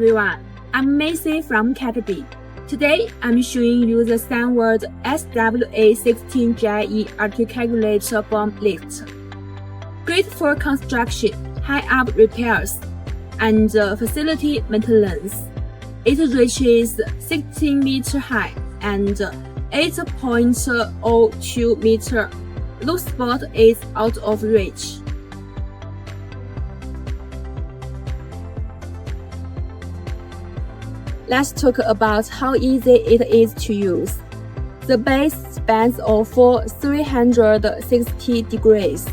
everyone, I'm Macy from Caterpillar. Today, I'm showing you the SUNWARD SWA16JE articulator bomb lift. Great for construction, high-up repairs, and facility maintenance. It reaches 16 meters high and 8.02 meters. Low spot is out of reach. Let's talk about how easy it is to use. The base spans over 360 degrees,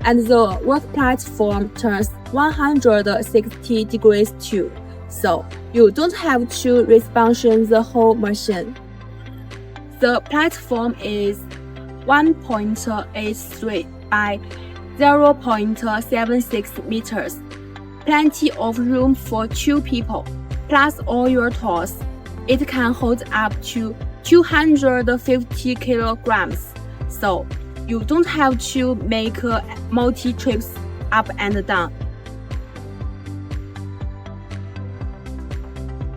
and the work platform turns 160 degrees too, so you don't have to reposition the whole machine. The platform is 1.83 by 0.76 meters, plenty of room for 2 people. Plus all your tools, it can hold up to 250 kilograms, so you don't have to make multi-trips up and down.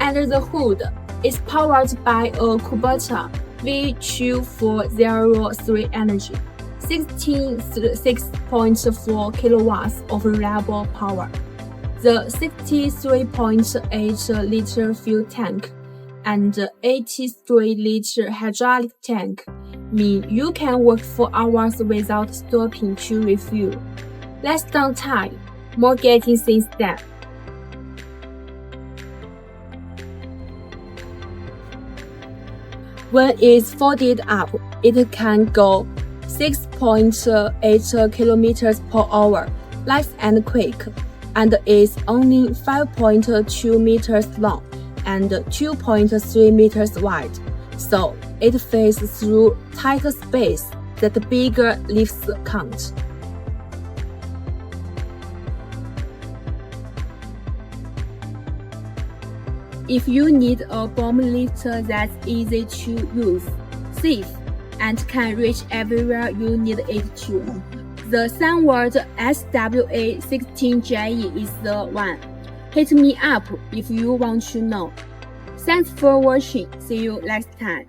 Under the hood, it's powered by a Kubota V2403 energy, 66.4 kilowatts of reliable power. The 63.8-liter fuel tank and 83-liter hydraulic tank mean you can work for hours without stopping to refuel. Less downtime, more getting things done. When it's folded up, it can go 6.8 kilometers per hour, light and quick, and is only 5.2 meters long and 2.3 meters wide, so it fits through tighter space that bigger lifts can't. If you need a bomb lifter that's easy to use, safe, and can reach everywhere you need it to, the SUNWARD SWA16JE is the one. Hit me up if you want to know. Thanks for watching. See you next time.